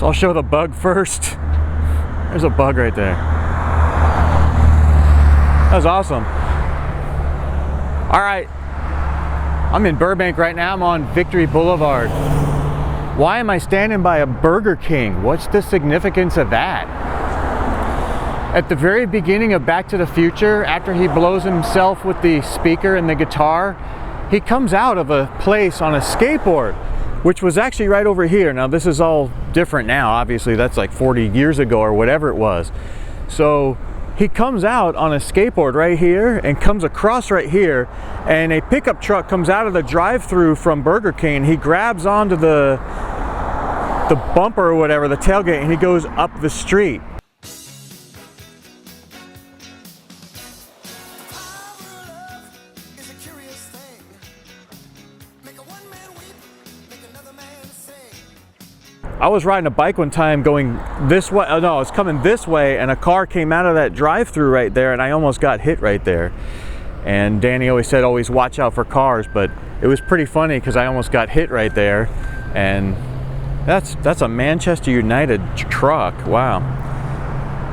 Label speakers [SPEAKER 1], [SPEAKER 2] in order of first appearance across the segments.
[SPEAKER 1] So I'll show the bug first. There's a bug right there. That was awesome. All right, I'm in Burbank right now. I'm on Victory Boulevard. Why am I standing by a Burger King? What's the significance of that? At the very beginning of Back to the Future, after he blows himself with the speaker and the guitar, he comes out of a place on a skateboard, which was actually right over here. Now this is all different now, obviously that's like 40 years ago or whatever it was. So he comes out on a skateboard right here and comes across right here, and a pickup truck comes out of the drive-through from Burger King. He grabs onto the bumper or whatever, the tailgate, and he goes up the street. I was riding a bike one time going this way, oh no, I was coming this way, and a car came out of that drive-through right there, and I almost got hit right there. And Danny always said, always watch out for cars, but it was pretty funny because I almost got hit right there. And that's a Manchester United truck, wow.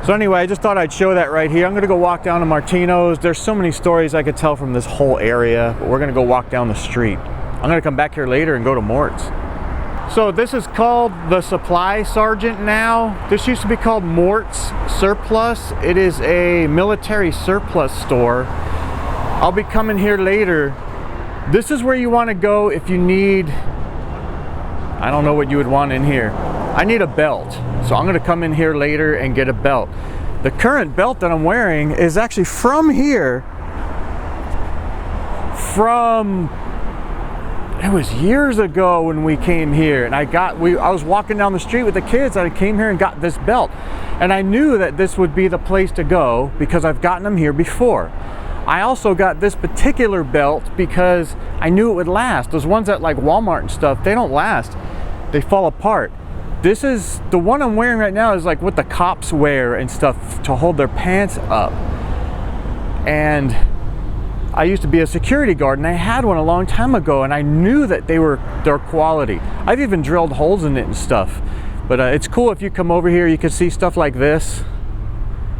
[SPEAKER 1] So anyway, I just thought I'd show that right here. I'm gonna go walk down to Martinos. There's so many stories I could tell from this whole area, but we're gonna go walk down the street. I'm gonna come back here later and go to Morts. So this is called the Supply Sergeant now. This used to be called Morts Surplus. It is a military surplus store. I'll be coming here later. This is where you want to go if you need, I don't know what you would want in here. I need a belt. So I'm going to come in here later and get a belt. The current belt that I'm wearing is actually from here. It was years ago when we came here, and I was walking down the street with the kids, and I came here and got this belt. And I knew that this would be the place to go because I've gotten them here before. I also got this particular belt because I knew it would last. Those ones at like Walmart and stuff, they don't last. They fall apart. This is, the one I'm wearing right now is like what the cops wear and stuff to hold their pants up. And I used to be a security guard, and I had one a long time ago, and I knew that they're quality. I've even drilled holes in it and stuff. But it's cool if you come over here, you can see stuff like this,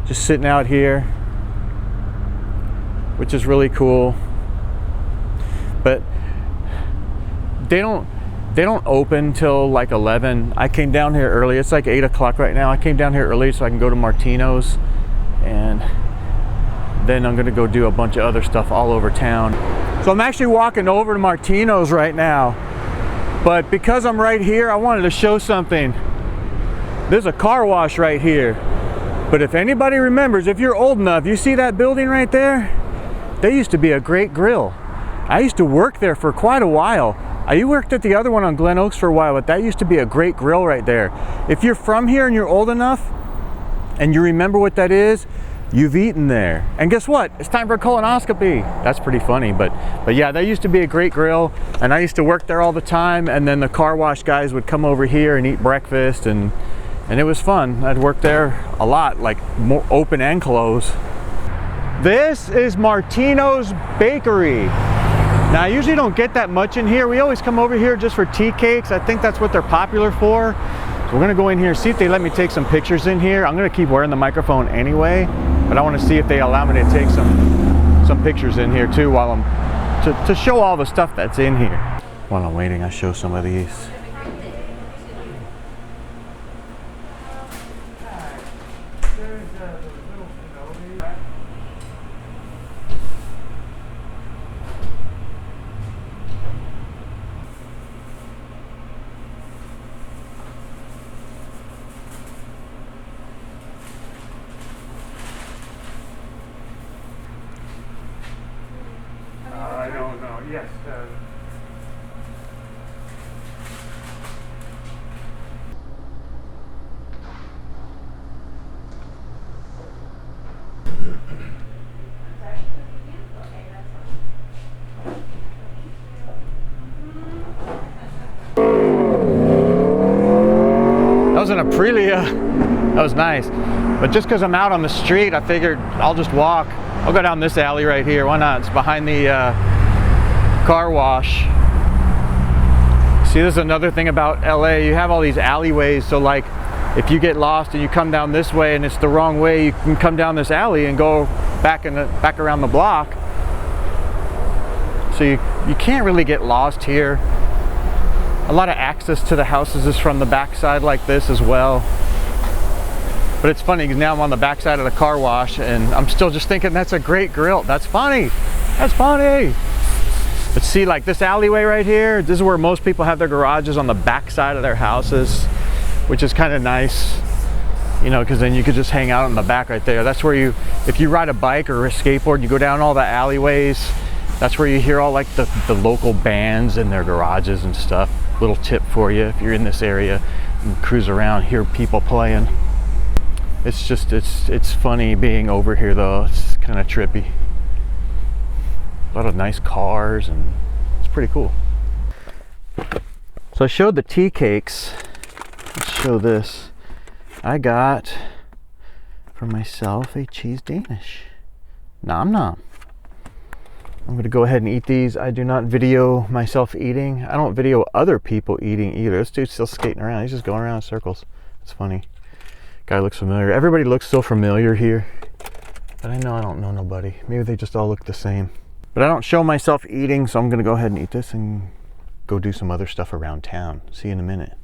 [SPEAKER 1] just sitting out here, which is really cool. But they don't open till like 11. I came down here early. It's like 8 o'clock right now. I came down here early so I can go to Martinos, and then I'm gonna go do a bunch of other stuff all over town. So I'm actually walking over to Martinos right now, but because I'm right here, I wanted to show something. There's a car wash right here, but if anybody remembers, if you're old enough, you see that building right there? They used to be a great grill. I used to work there for quite a while. I worked at the other one on Glen Oaks for a while, but that used to be a great grill right there. If you're from here and you're old enough and you remember what that is, you've eaten there. And guess what? It's time for a colonoscopy. That's pretty funny, but yeah, that used to be a great grill, and I used to work there all the time, and then the car wash guys would come over here and eat breakfast, and it was fun. I'd work there a lot, like more open and close. This is Martinos Bakery. Now I usually don't get that much in here. We always come over here just for tea cakes. I think that's what they're popular for. So we're gonna go in here and see if they let me take some pictures in here. I'm gonna keep wearing the microphone anyway, but I wanna see if they allow me to take some pictures in here too while I'm, to show all the stuff that's in here. While I'm waiting, I show some of these. I don't know. Yes. That was an Aprilia. That was nice. But just because I'm out on the street, I figured I'll just walk. I'll go down this alley right here. Why not? It's behind the car wash. See, this is another thing about LA. You have all these alleyways. So like if you get lost and you come down this way and it's the wrong way, you can come down this alley and go back around the block. So you can't really get lost here. A lot of access to the houses is from the backside like this as well. But it's funny because now I'm on the backside of the car wash and I'm still just thinking that's a great grill. That's funny. That's funny. But see, like this alleyway right here, this is where most people have their garages, on the backside of their houses, which is kind of nice, you know, because then you could just hang out in the back right there. That's where you, if you ride a bike or a skateboard, you go down all the alleyways. That's where you hear all like the local bands in their garages and stuff. Little tip for you if you're in this area and cruise around, hear people playing. It's just, it's funny being over here though. It's kind of trippy. A lot of nice cars and it's pretty cool. So I showed the tea cakes. Let's show this. I got for myself a cheese Danish. Nom nom. I'm gonna go ahead and eat these. I do not video myself eating. I don't video other people eating either. This dude's still skating around. He's just going around in circles. It's funny. Guy looks familiar. Everybody looks so familiar here. But I know I don't know nobody. Maybe they just all look the same. But I don't show myself eating, so I'm gonna go ahead and eat this and go do some other stuff around town. See you in a minute.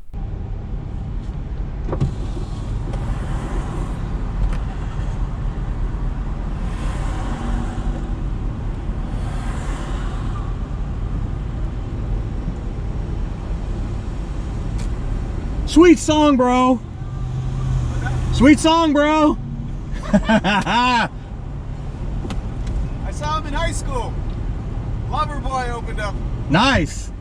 [SPEAKER 1] Sweet song, bro. Sweet song, bro.
[SPEAKER 2] I saw him in high school. Loverboy opened up.
[SPEAKER 1] Nice.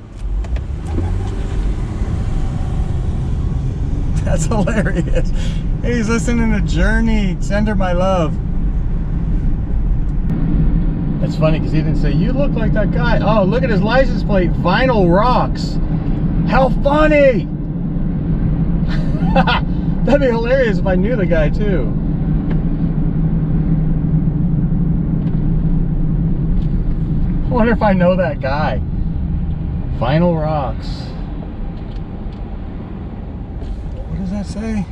[SPEAKER 1] That's hilarious. He's listening to Journey, Send Her My Love. That's funny because he didn't say, you look like that guy. Oh, look at his license plate, Vinyl Rocks. How funny. That'd be hilarious if I knew the guy too. I wonder if I know that guy. Vinyl Rocks. What does that say?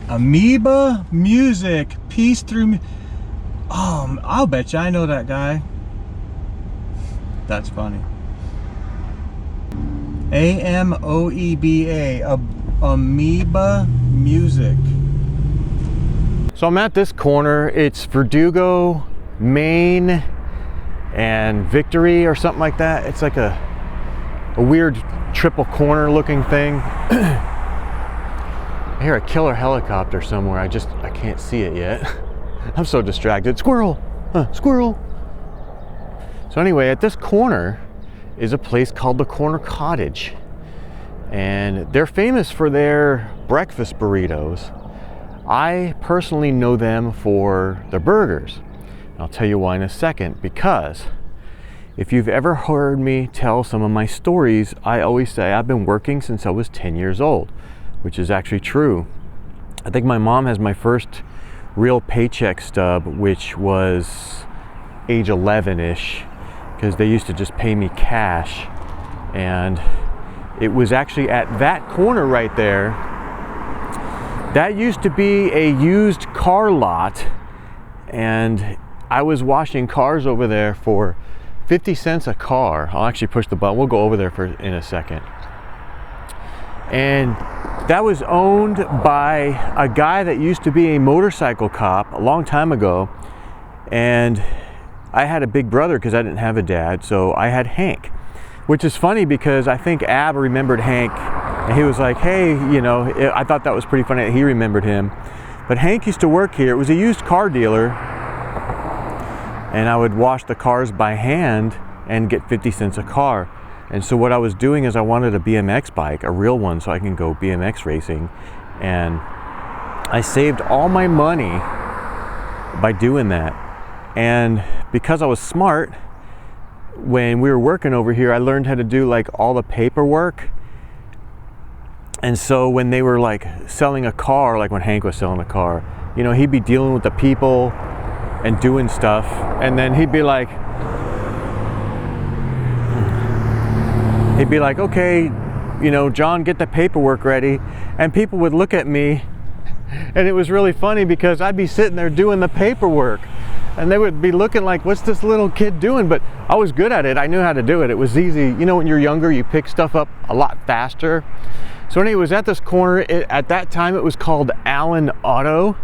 [SPEAKER 1] Amoeba Music, Peace Through Me. Oh, I'll bet you I know that guy. That's funny. Amoeba, Amoeba Music. So I'm at this corner. It's Verdugo, Maine, and Victory or something like that. It's like a weird triple corner looking thing. I hear a killer helicopter somewhere. I can't see it yet. I'm so distracted. Squirrel! Squirrel! So anyway, at this corner is a place called the Corner Cottage. And they're famous for their breakfast burritos. I personally know them for their burgers. I'll tell you why in a second, because if you've ever heard me tell some of my stories, I always say I've been working since I was 10 years old, which is actually true. I think my mom has my first real paycheck stub, which was age 11-ish, because they used to just pay me cash. And it was actually at that corner right there. That used to be a used car lot, and I was washing cars over there for 50 cents a car. I'll actually push the button. We'll go over there in a second. And that was owned by a guy that used to be a motorcycle cop a long time ago. And I had a big brother because I didn't have a dad, so I had Hank. Which is funny because I think Ab remembered Hank, and he was like, hey, you know, I thought that was pretty funny that he remembered him. But Hank used to work here. It was a used car dealer, and I would wash the cars by hand and get 50 cents a car. And so what I was doing is I wanted a BMX bike, a real one, so I can go BMX racing. And I saved all my money by doing that. And because I was smart, when we were working over here, I learned how to do like all the paperwork. And so when they were like selling a car, like when Hank was selling a car, you know, he'd be dealing with the people and doing stuff. And then he'd be like, okay, you know, John, get the paperwork ready. and people would look at me, and it was really funny because I'd be sitting there doing the paperwork, and they would be looking like, what's this little kid doing? But I was good at it. I knew how to do it. It was easy. You know, when you're younger, you pick stuff up a lot faster. So anyway, it was at this corner. At that time, it was called Allan Auto,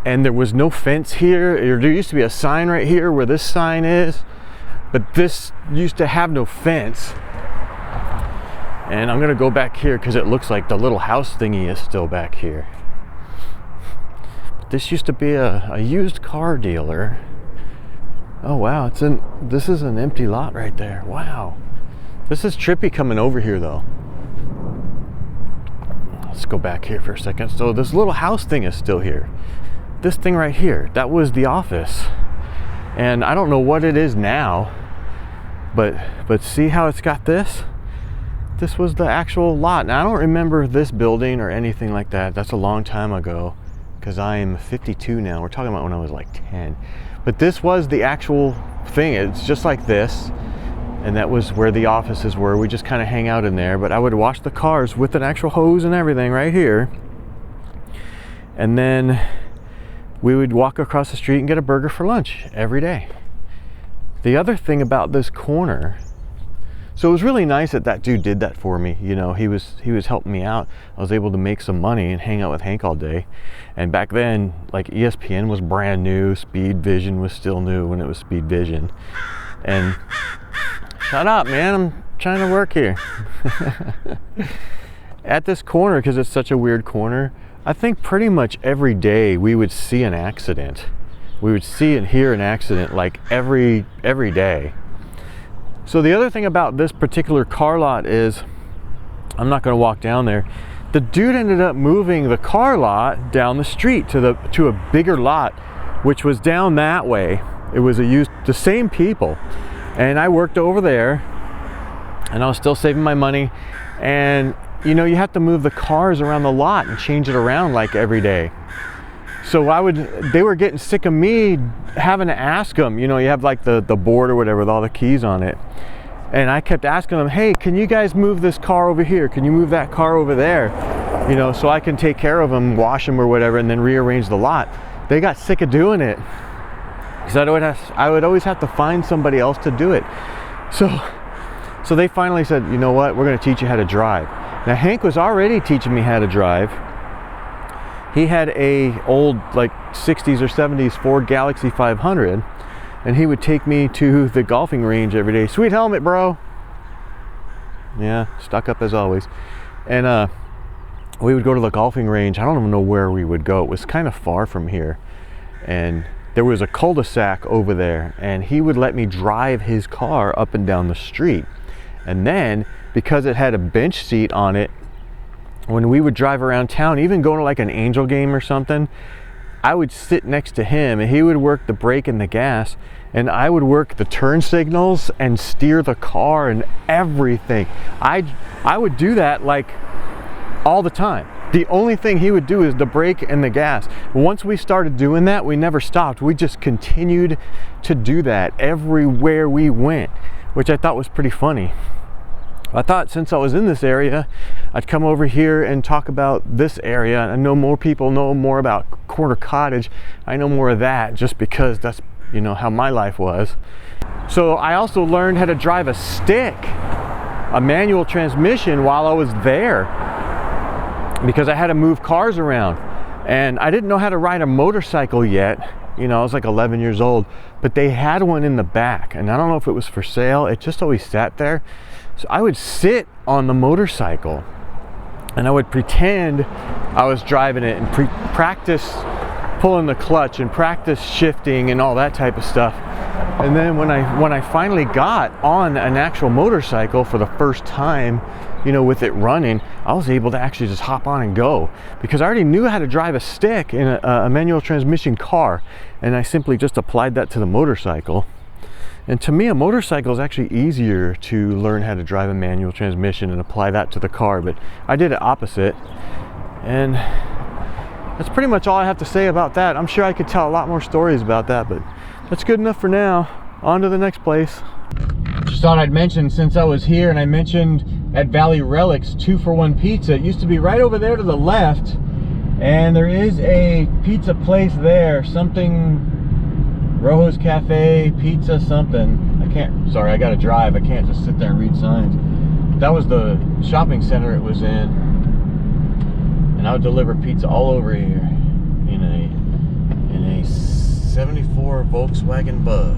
[SPEAKER 1] and there was no fence here. There used to be a sign right here where this sign is, but this used to have no fence. And I'm gonna go back here because it looks like the little house thingy is still back here. But this used to be a used car dealer. Oh wow, this is an empty lot right there. Wow. This is trippy coming over here though. Let's go back here for a second. So this little house thing is still here. This thing right here, that was the office. And I don't know what it is now, but see how it's got this? This was the actual lot. Now I don't remember this building or anything like that. That's a long time ago because I am 52 now. We're talking about when I was like 10. But this was the actual thing. It's just like this. And that was where the offices were. We just kind of hang out in there. But I would wash the cars with an actual hose and everything right here. And then we would walk across the street and get a burger for lunch every day. The other thing about this corner, so it was really nice that that dude did that for me. You know, he was helping me out. I was able to make some money and hang out with Hank all day. And back then, like ESPN was brand new. Speed Vision was still new when it was Speed Vision. And shut up, man, I'm trying to work here. At this corner, because it's such a weird corner, I think pretty much every day we would see an accident. We would see and hear an accident like every day. So the other thing about this particular car lot is, I'm not going to walk down there. The dude ended up moving the car lot down the street to a bigger lot, which was down that way. It was the same people, and I worked over there, and I was still saving my money. And you know, you have to move the cars around the lot and change it around like every day. So they were getting sick of me having to ask them, you know, you have like the board or whatever with all the keys on it. And I kept asking them, hey, can you guys move this car over here? Can you move that car over there? You know, so I can take care of them, wash them or whatever, and then rearrange the lot. They got sick of doing it because I would always have to find somebody else to do it. So they finally said, you know what, we're going to teach you how to drive. Now Hank was already teaching me how to drive. He had a old like 60s or 70s Ford Galaxy 500, and he would take me to the golfing range every day. Sweet helmet, bro. Yeah, stuck up as always. And we would go to the golfing range. I don't even know where we would go. It was kind of far from here, and there was a cul-de-sac over there, and he would let me drive his car up and down the street. And then because it had a bench seat on it, when we would drive around town, even going to like an Angel game or something, I would sit next to him and he would work the brake and the gas, and I would work the turn signals and steer the car and everything. I would do that like all the time. The only thing he would do is the brake and the gas. Once we started doing that, we never stopped. We just continued to do that everywhere we went, which I thought was pretty funny. I thought since I was in this area, I'd come over here and talk about this area. I know more people know more about Corner Cottage. I know more of that just because that's, you know, how my life was. So I also learned how to drive a stick, a manual transmission, while I was there, because I had to move cars around. And I didn't know how to ride a motorcycle yet. You know, I was like 11 years old, but they had one in the back, and I don't know if it was for sale. It just always sat there. So I would sit on the motorcycle and I would pretend I was driving it and practice pulling the clutch and practice shifting and all that type of stuff. And then when I finally got on an actual motorcycle for the first time, you know, with it running, I was able to actually just hop on and go, because I already knew how to drive a stick in a manual transmission car, and I simply just applied that to the motorcycle. And to me, a motorcycle is actually easier to learn how to drive a manual transmission and apply that to the car, but I did it opposite. And that's pretty much all I have to say about that. I'm sure I could tell a lot more stories about that, but that's good enough for now. On to the next place. Just thought I'd mention, since I was here and I mentioned at Valley Relics 2-for-1 pizza. It used to be right over there to the left, and there is a pizza place there, something Rojo's Cafe, pizza something. I can't, sorry, I gotta drive. I can't just sit there and read signs. That was the shopping center it was in. And I would deliver pizza all over here in a 74 Volkswagen Bug.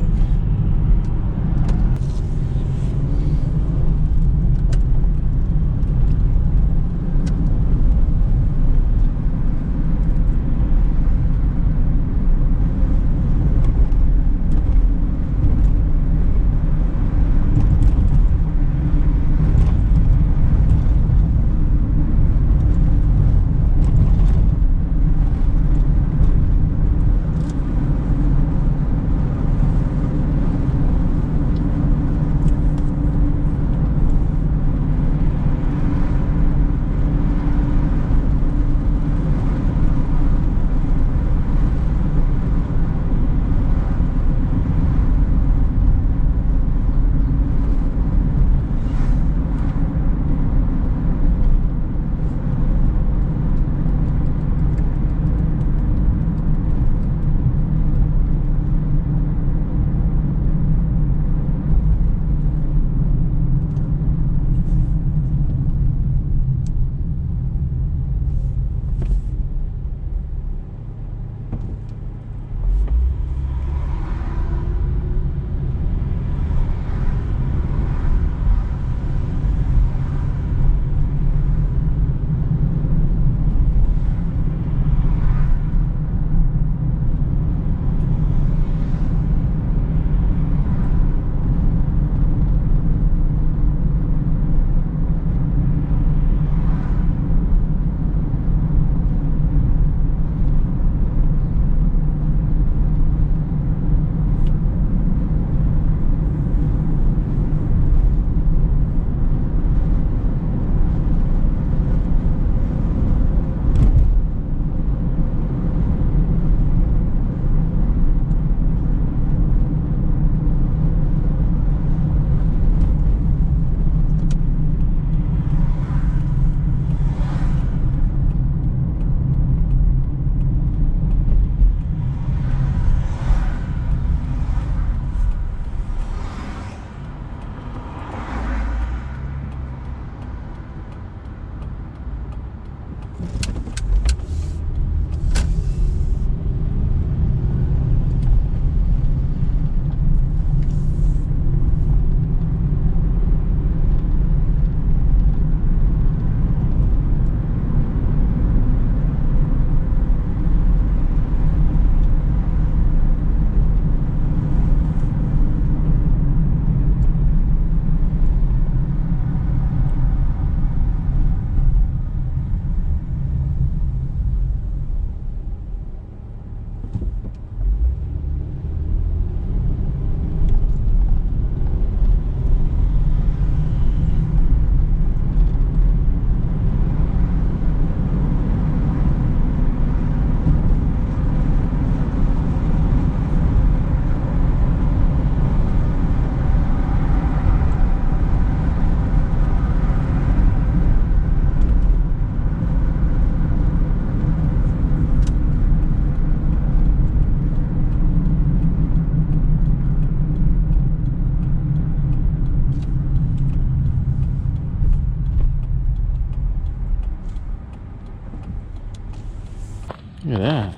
[SPEAKER 1] Look at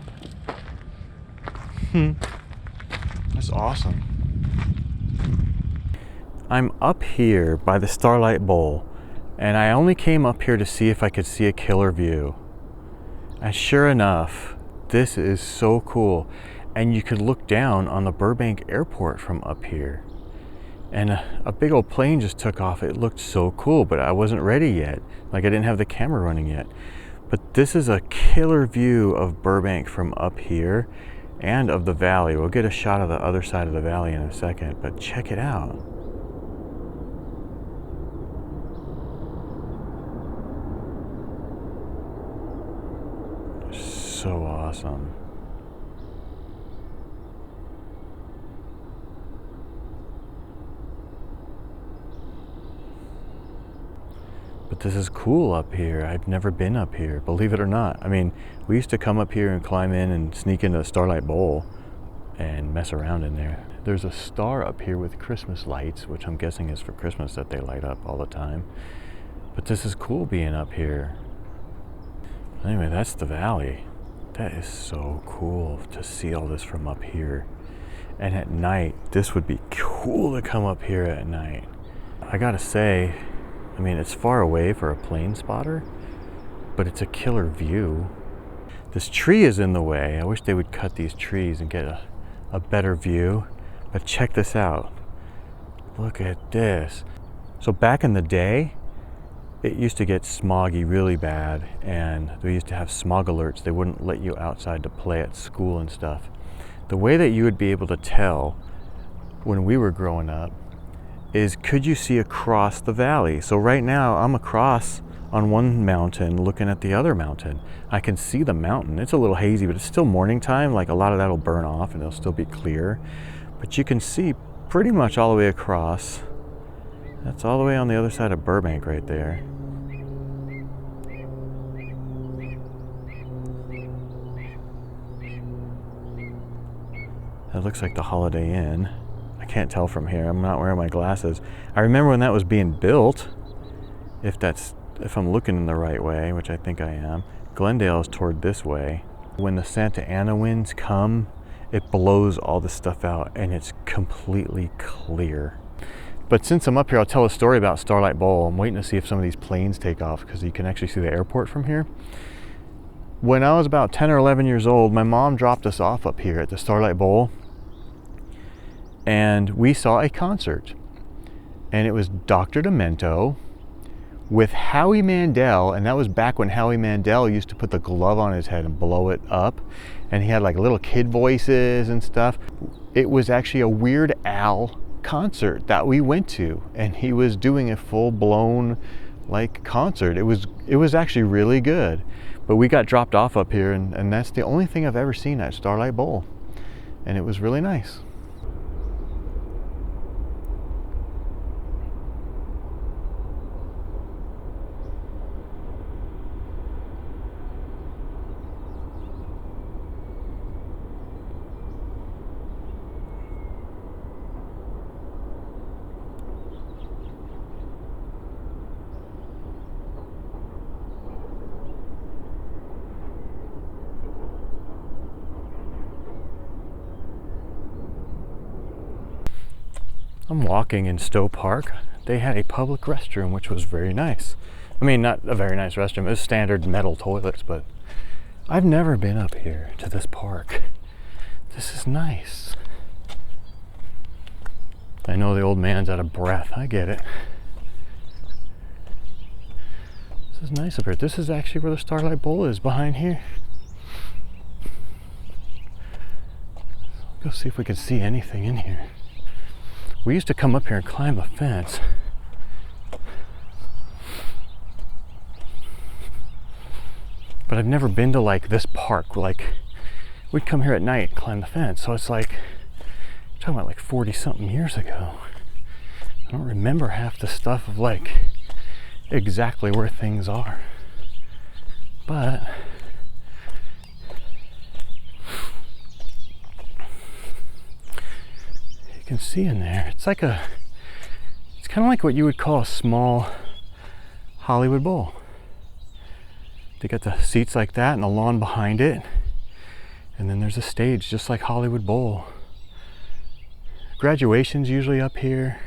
[SPEAKER 1] that. That's awesome. I'm up here by the Starlight Bowl, and I only came up here to see if I could see a killer view. And sure enough, this is so cool. And you could look down on the Burbank airport from up here. And a big old plane just took off. It looked so cool, but I wasn't ready yet. Like, I didn't have the camera running yet. But this is a killer view of Burbank from up here and of the valley. We'll get a shot of the other side of the valley in a second, but check it out. So awesome. But this is cool up here. I've never been up here, believe it or not. I mean, we used to come up here and climb in and sneak into the Starlight Bowl and mess around in there. There's a star up here with Christmas lights, which I'm guessing is for Christmas that they light up all the time. But this is cool being up here. Anyway, that's the valley. That is so cool to see all this from up here. And at night, this would be cool to come up here at night. I gotta say, I mean, it's far away for a plane spotter, but it's a killer view. This tree is in the way. I wish they would cut these trees and get a better view. But check this out. Look at this. So back in the day, it used to get smoggy really bad, and they used to have smog alerts. They wouldn't let you outside to play at school and stuff. The way that you would be able to tell when we were growing up is, could you see across the valley? So right now I'm across on one mountain looking at the other mountain. I can see the mountain. It's a little hazy, but it's still morning time. Like, a lot of that'll burn off and it'll still be clear. But you can see pretty much all the way across. That's all the way on the other side of Burbank right there. That looks like the Holiday Inn. I can't tell from here. I'm not wearing my glasses. I remember when that was being built, if I'm looking in the right way, which I think I am. Glendale is toward this way. When the Santa Ana winds come, it blows all the stuff out and it's completely clear. But since I'm up here, I'll tell a story about Starlight Bowl. I'm waiting to see if some of these planes take off because you can actually see the airport from here. When I was about 10 or 11 years old, my mom dropped us off up here at the Starlight Bowl, and we saw a concert. And it was Dr. Demento with Howie Mandel, and that was back when Howie Mandel used to put the glove on his head and blow it up, and he had like little kid voices and stuff. It was actually a Weird Al concert that we went to, and he was doing a full-blown like concert. It was actually really good. But we got dropped off up here, and that's the only thing I've ever seen at Starlight Bowl, and it was really nice. I'm walking in Stough Park. They had a public restroom, which was very nice. I mean, not a very nice restroom. It was standard metal toilets, but I've never been up here to this park. This is nice. I know the old man's out of breath. I get it. This is nice up here. This is actually where the Starlight Bowl is, behind here. Go see if we can see anything in here. We used to come up here and climb a fence. But I've never been to like this park. Like, we'd come here at night and climb the fence. So it's like, I'm talking about like 40 something years ago. I don't remember half the stuff of like exactly where things are. But you can see in there, it's kind of like what you would call a small Hollywood Bowl. They got the seats like that and the lawn behind it, and then there's a stage just like Hollywood Bowl. Graduation's usually up here.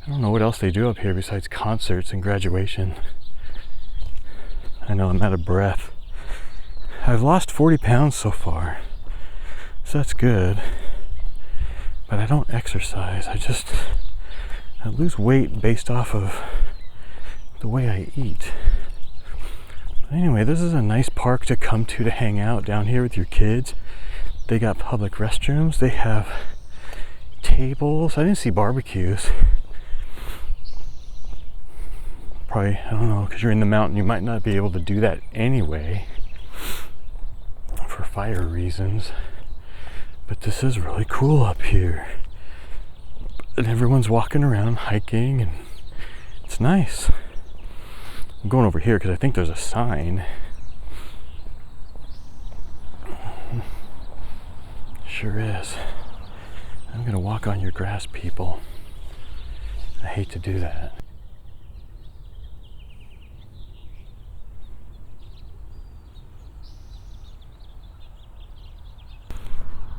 [SPEAKER 1] I don't know what else they do up here besides concerts and graduation. I know I'm out of breath. I've lost 40 pounds so far, so that's good. But I don't exercise. I lose weight based off of the way I eat. But anyway, this is a nice park to come to hang out down here with your kids. They got public restrooms. They have tables. I didn't see barbecues. Probably, I don't know, because you're in the mountain, you might not be able to do that anyway for fire reasons. But this is really cool up here. And everyone's walking around hiking, and it's nice. I'm going over here because I think there's a sign. Sure is. I'm gonna walk on your grass, people. I hate to do that.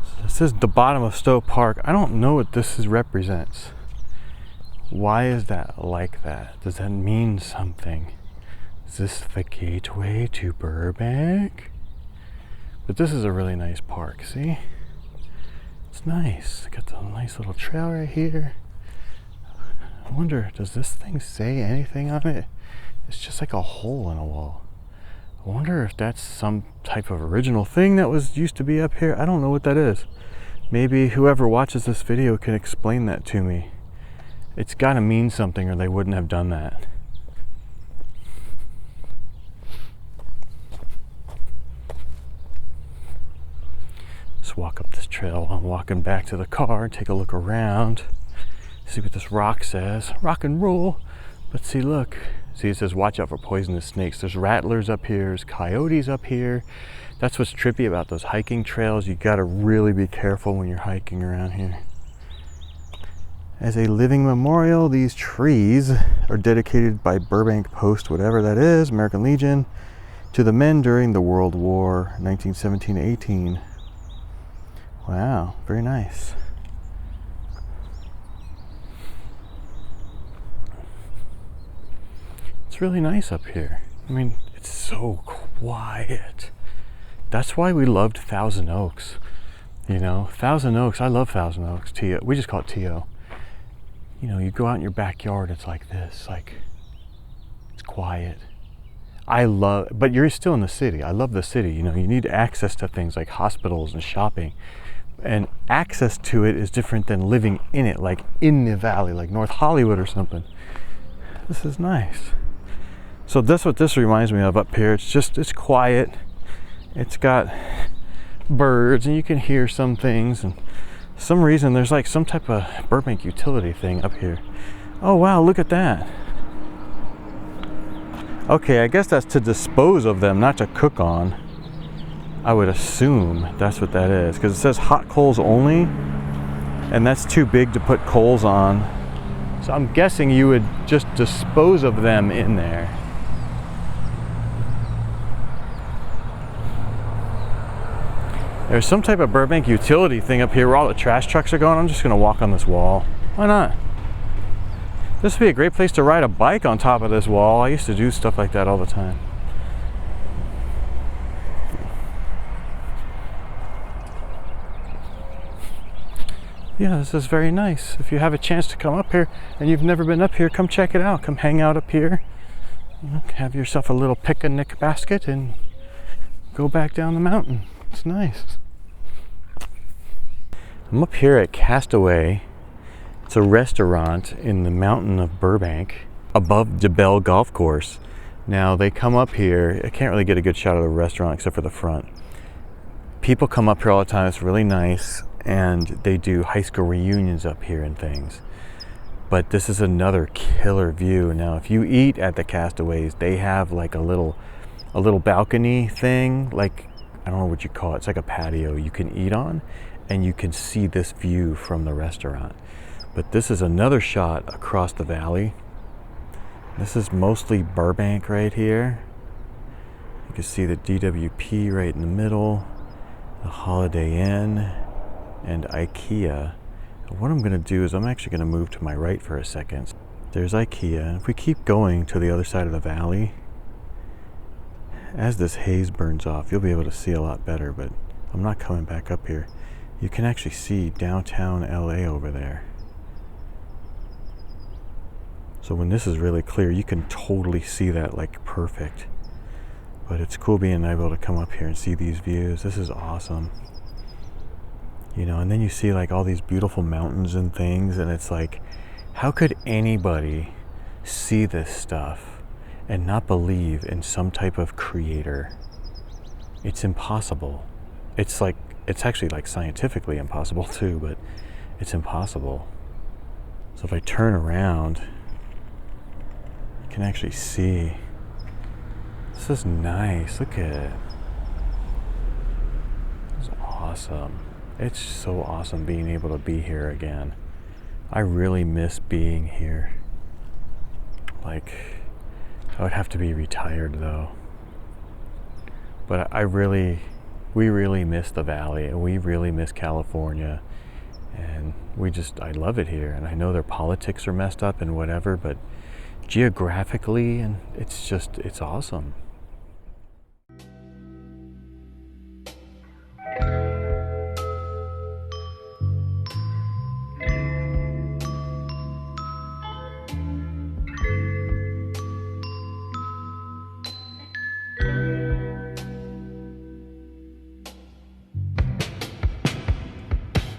[SPEAKER 1] So this is the bottom of Stough Park. I don't know what this represents. Why is that like that? Does that mean something? Is this the gateway to Burbank? But this is a really nice park, see? It's nice. Got the nice little trail right here. I wonder, does this thing say anything on it? It's just like a hole in a wall. I wonder if that's some type of original thing that used to be up here. I don't know what that is. Maybe whoever watches this video can explain that to me. It's got to mean something or they wouldn't have done that. Let's walk up this trail while I'm walking back to the car, take a look around, see what this rock says. Rock and roll. But see, look. See, it says watch out for poisonous snakes. There's rattlers up here, there's coyotes up here. That's what's trippy about those hiking trails. You gotta really be careful when you're hiking around here. As a living memorial, these trees are dedicated by Burbank Post, whatever that is, American Legion, to the men during the World War, 1917-18. Wow, very nice. It's really nice up here. I mean, it's so quiet. That's why we loved Thousand Oaks. You know, Thousand Oaks, I love Thousand Oaks, T.O. We just call it T.O. You know, you go out in your backyard, it's like this, like, it's quiet. But you're still in the city. I love the city. You know, you need access to things like hospitals and shopping. And access to it is different than living in it, like in the valley, like North Hollywood or something. This is nice. So that's what this reminds me of up here. It's quiet. It's got birds and you can hear some things, and some reason there's like some type of Burbank utility thing up here. Oh wow, look at that. Okay, I guess that's to dispose of them, not to cook on. I would assume that's what that is, because it says hot coals only, and that's too big to put coals on. So I'm guessing you would just dispose of them in there. There's some type of Burbank utility thing up here where all the trash trucks are going. I'm just gonna walk on this wall. Why not? This would be a great place to ride a bike on top of this wall. I used to do stuff like that all the time. Yeah, this is very nice. If you have a chance to come up here and you've never been up here, come check it out. Come hang out up here. You know, have yourself a little picnic basket and go back down the mountain. It's nice. I'm up here at Castaway. It's a restaurant in the mountain of Burbank above DeBell Golf Course. Now they come up here. I can't really get a good shot of the restaurant except for the front. People come up here all the time. It's really nice, and they do high school reunions up here and things. But this is another killer view. Now if you eat at the Castaways, they have like a little balcony thing, like I don't know what you call it. It's like a patio you can eat on, and you can see this view from the restaurant. But this is another shot across the valley. This is mostly Burbank right here. You can see the DWP right in the middle, the Holiday Inn, and IKEA. And what I'm gonna do is I'm actually gonna move to my right for a second. There's IKEA. If we keep going to the other side of the valley, as this haze burns off, you'll be able to see a lot better, but I'm not coming back up here. You can actually see downtown LA over there. So when this is really clear, you can totally see that like perfect. But it's cool being able to come up here and see these views. This is awesome. You know, and then you see like all these beautiful mountains and things, and it's like, how could anybody see this stuff and not believe in some type of creator? It's impossible. It's actually like scientifically impossible too, but it's impossible. So if I turn around, you can actually see This is nice. Look at it. It's awesome. It's so awesome being able to be here again. I really miss being here. Like, I would have to be retired though. But we really miss the valley, and we really miss California. And I love it here. And I know their politics are messed up and whatever, but geographically, and it's awesome.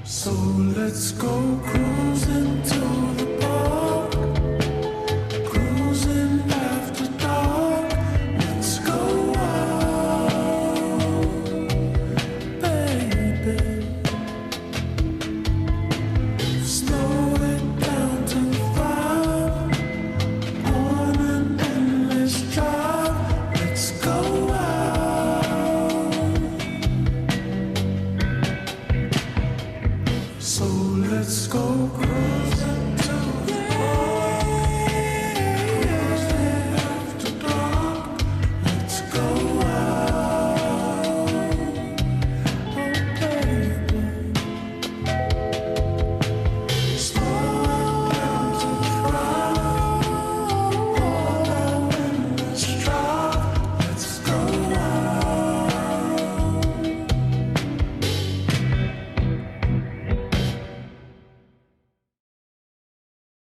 [SPEAKER 3] So let's go cruising.